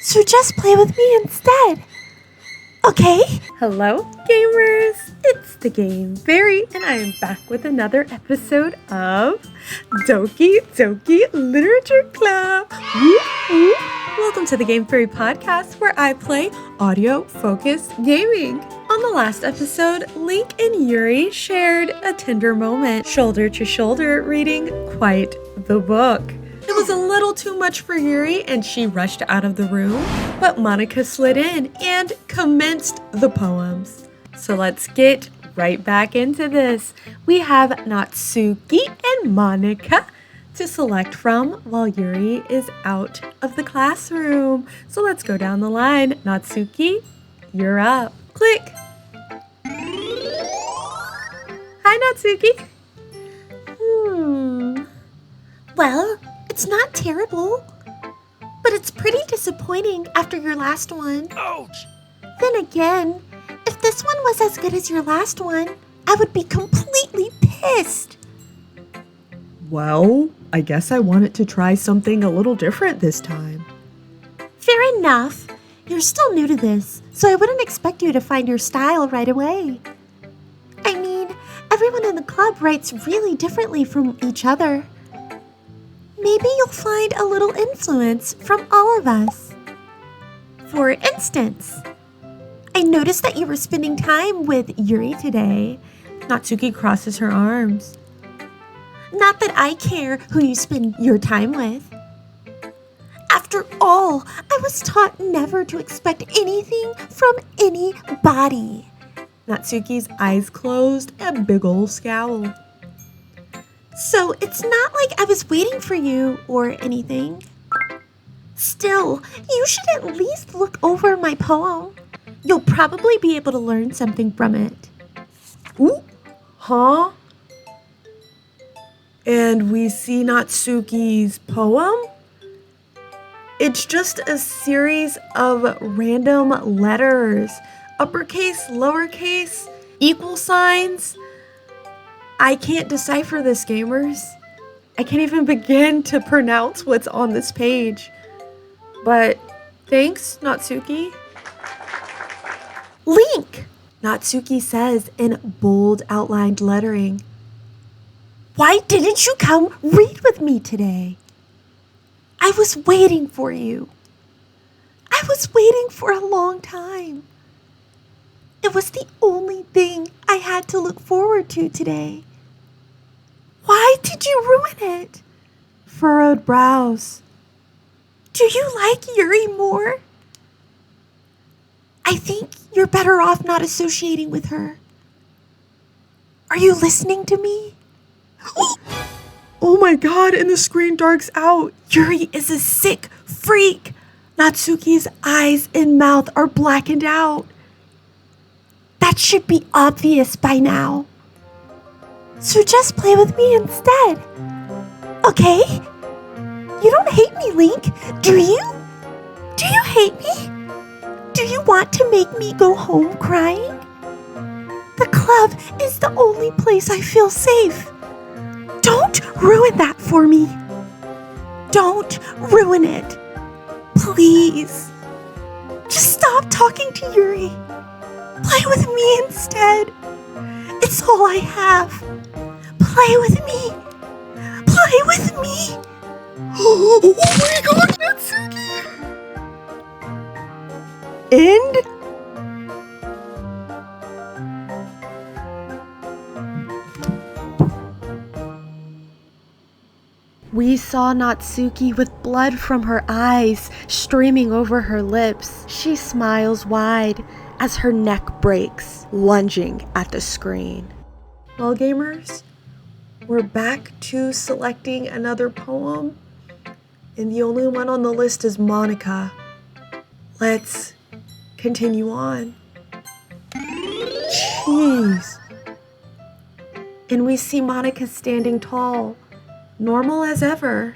So just play with me instead. Okay? Hello, gamers! It's the Game Faerie, and I am back with another episode of Doki Literature Club. Woo-hoo. Welcome to the Game Faerie Podcast, where I play audio-focused gaming. On the last episode, Link and Yuri shared a tender moment, shoulder to shoulder, reading quite the book. It was a little too much for Yuri, and she rushed out of the room, but Monika slid in and commenced the poems. So let's get right back into this. We have Natsuki and Monika to select from while Yuri is out of the classroom. So let's go down the line. Natsuki, you're up. Click. Hi, Natsuki. Well, it's not terrible, but it's pretty disappointing after your last one. Ouch! Then again, if this one was as good as your last one, I would be completely pissed. Well, I guess I wanted to try something a little different this time. Fair enough. You're still new to this, so I wouldn't expect you to find your style right away. I mean, everyone in the club writes really differently from each other. Maybe you'll find a little influence from all of us. For instance, I noticed that you were spending time with Yuri today. Natsuki crosses her arms. Not that I care who you spend your time with. After all, I was taught never to expect anything from anybody. Natsuki's eyes closed, a big ol' scowl. So it's not like I was waiting for you or anything. Still, you should at least look over my poem. You'll probably be able to learn something from it. Ooh, huh? And we see Natsuki's poem? It's just a series of random letters. Uppercase, lowercase, equal signs. I can't decipher this, gamers. I can't even begin to pronounce what's on this page. But thanks, Natsuki. Link! Natsuki says in bold outlined lettering. Why didn't you come read with me today? I was waiting for you. I was waiting for a long time. It was the only thing I had to look forward to today. Why did you ruin it? Furrowed brows. Do you like Yuri more? I think you're better off not associating with her. Are you listening to me? Oh my god, and the screen darks out. Yuri is a sick freak. Natsuki's eyes and mouth are blackened out. That should be obvious by now. So just play with me instead. Okay? You don't hate me, Link, do you? Do you hate me? Do you want to make me go home crying? The club is the only place I feel safe. Don't ruin that for me. Don't ruin it. Please. Just stop talking to Yuri. Play with me instead. It's all I have. Play with me. Play with me. Oh my god, Natsuki! End? We saw Natsuki with blood from her eyes streaming over her lips. She smiles wide as her neck breaks, lunging at the screen. Well, gamers, we're back to selecting another poem, and the only one on the list is Monika. Let's continue on. Jeez. And we see Monika standing tall, normal as ever.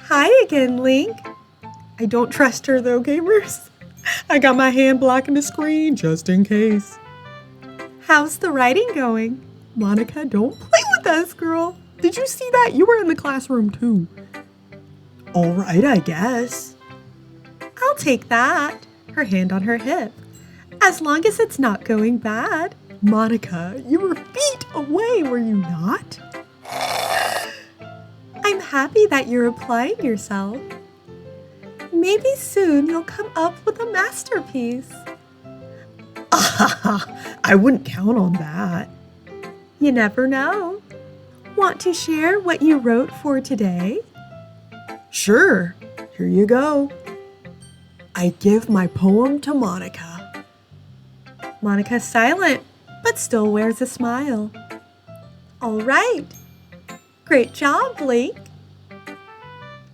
Hi again, Link. I don't trust her though, gamers. I got my hand blocking the screen just in case. How's the writing going? Monika, don't play with us, girl. Did you see that? You were in the classroom too. All right, I guess. I'll take that. Her hand on her hip. As long as it's not going bad. Monica, you were feet away, were you not? I'm happy that you're applying yourself. Maybe soon you'll come up with a masterpiece. I wouldn't count on that. You never know. Want to share what you wrote for today? Sure, here you go. I give my poem to Monica. Monica's silent, but still wears a smile. All right. Great job, Blake.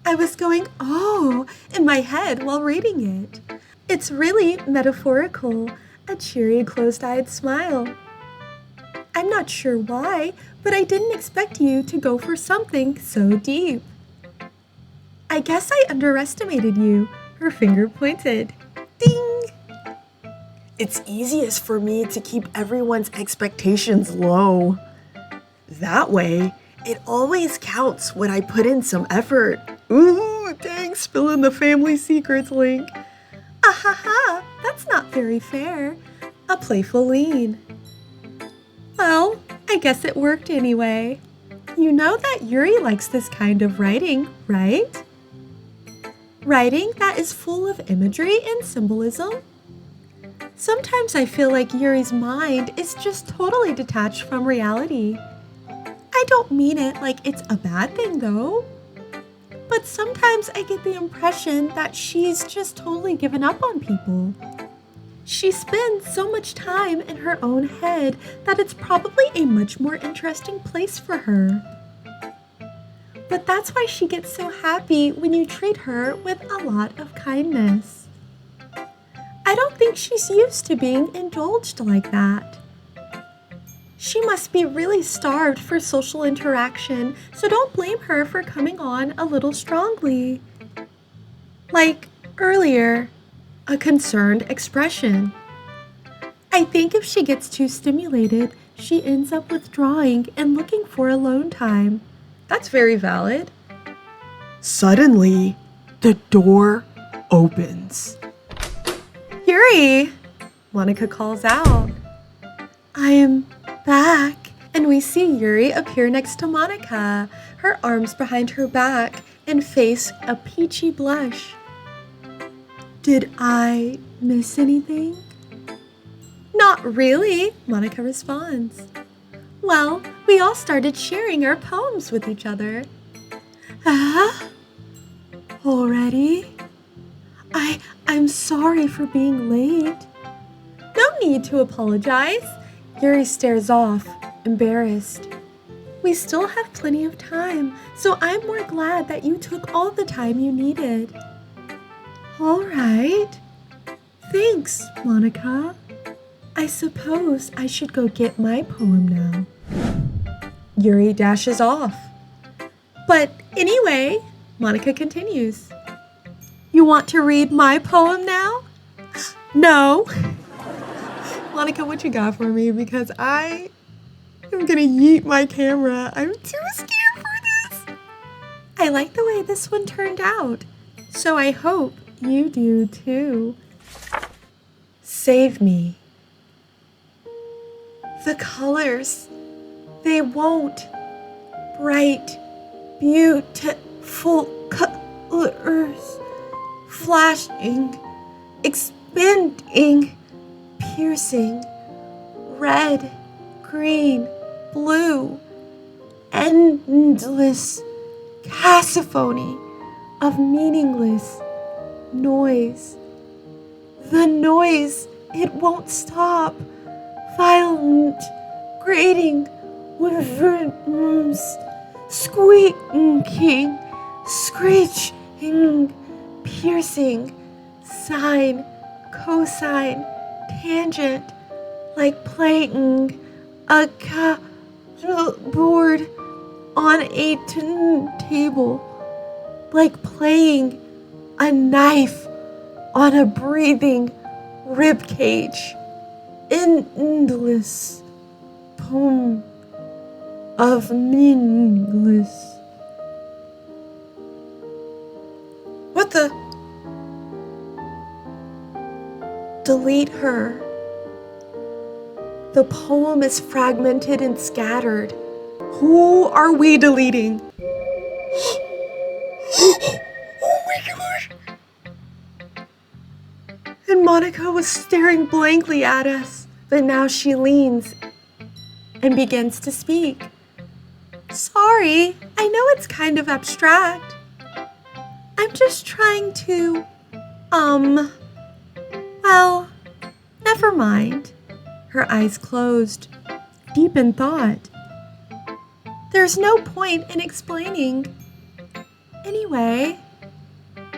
I was going, oh, in my head while reading it. It's really metaphorical, a cheery, closed-eyed smile. I'm not sure why, but I didn't expect you to go for something so deep. I guess I underestimated you. Her finger pointed. Ding! It's easiest for me to keep everyone's expectations low. That way, it always counts when I put in some effort. Ooh, dang, spilling the family secrets, Link. Ahaha, that's not very fair. A playful lean. Well, I guess it worked anyway. You know that Yuri likes this kind of writing, right? Writing that is full of imagery and symbolism. Sometimes I feel like Yuri's mind is just totally detached from reality. I don't mean it like it's a bad thing though. But sometimes I get the impression that she's just totally given up on people. She spends so much time in her own head that it's probably a much more interesting place for her. But that's why she gets so happy when you treat her with a lot of kindness. I don't think she's used to being indulged like that. She must be really starved for social interaction, so don't blame her for coming on a little strongly. Like earlier, a concerned expression. I think if she gets too stimulated, she ends up withdrawing and looking for alone time. That's very valid. Suddenly, the door opens. Yuri! Monica calls out. I am back. And we see Yuri appear next to Monica, her arms behind her back and face a peachy blush. Did I miss anything? Not really, Monica responds. Well, we all started sharing our poems with each other. Already? I'm sorry for being late. No need to apologize. Yuri stares off, embarrassed. We still have plenty of time, so I'm more glad that you took all the time you needed. All right. Thanks, Monica. I suppose I should go get my poem now. Yuri dashes off. But anyway, Monica continues. You want to read my poem now? No. Monica, what you got for me? Because I am gonna yeet my camera. I'm too scared for this. I like the way this one turned out, so I hope you do too. Save me. The colors, they won't. Bright, beautiful colors, flashing, expanding, piercing, red, green, blue, endless cacophony of meaningless noise. The noise, it won't stop. Violent, grating, worms, squeaking, screeching, piercing, sine, cosine, tangent, like playing a board on a table, like playing a knife on a breathing rib cage. Endless poem of meaningless. What the? delete her. The poem is fragmented and scattered. Who are we deleting? Oh my gosh! And Monica was staring blankly at us, but now she leans and begins to speak. Sorry, I know it's kind of abstract. I'm just trying to, well, never mind. Her eyes closed, deep in thought. There's no point in explaining. Anyway,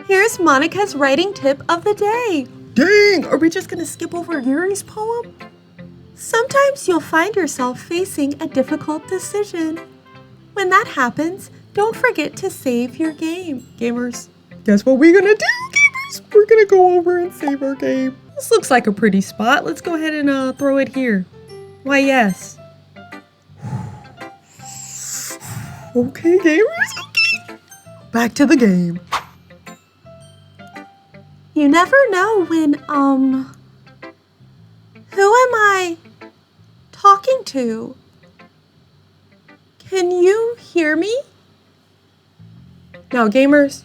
here's Monica's writing tip of the day. Dang, are we just gonna skip over Yuri's poem? Sometimes you'll find yourself facing a difficult decision. When that happens, don't forget to save your game. Gamers, guess what we're gonna do, gamers? We're gonna go over and save our game. This looks like a pretty spot. Let's go ahead and throw it here. Why, yes. Okay, gamers, okay. Back to the game. You never know when, who am I talking to? Can you hear me? Now, gamers,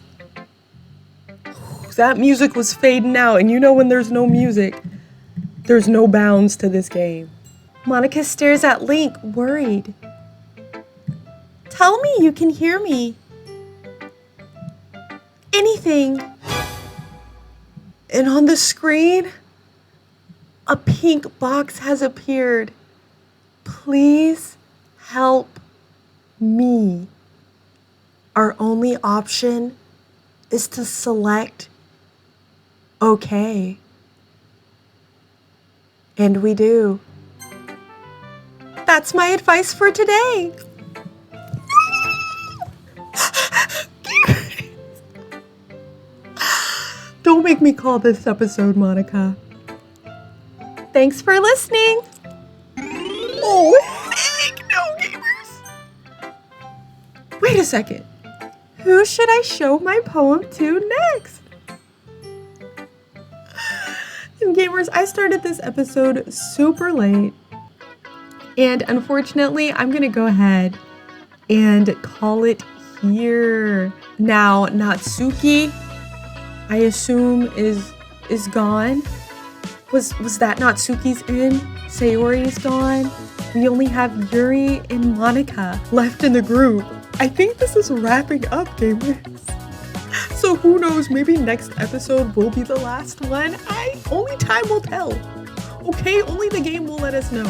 that music was fading out, and you know when there's no music, there's no bounds to this game. Monica stares at Link, worried. Tell me you can hear me. Anything. And on the screen, a pink box has appeared. Please help me. Our only option is to select okay. And we do. That's my advice for today. Don't make me call this episode Monica. Thanks for listening. Oh, heck no, gamers. Wait a second. Who should I show my poem to next? And gamers, I started this episode super late. And unfortunately, I'm going to go ahead and call it here. Now, Natsuki, I assume is gone. Was that Natsuki's in? Sayori is gone. We only have Yuri and Monica left in the group. I think this is wrapping up, gamers. So who knows, maybe next episode will be the last one. Only time will tell. Okay, only the game will let us know.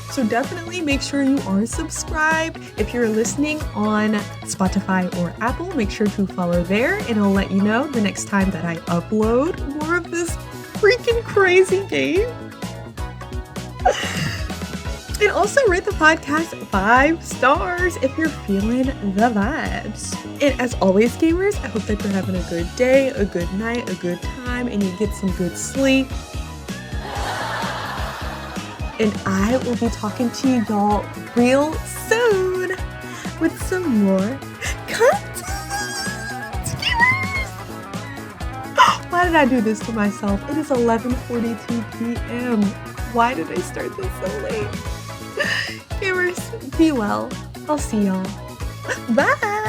So definitely make sure you are subscribed. If you're listening on Spotify or Apple, make sure to follow there and it'll let you know the next time that I upload more of this freaking crazy game. And also rate the podcast 5 stars if you're feeling the vibes. And as always, gamers, I hope that you're having a good day, a good night, a good time, and you get some good sleep. And I will be talking to y'all real soon with some more content. Why did I do this to myself? It is 11:42 p.m. Why did I start this so late? Gamers, be well. I'll see y'all. Bye.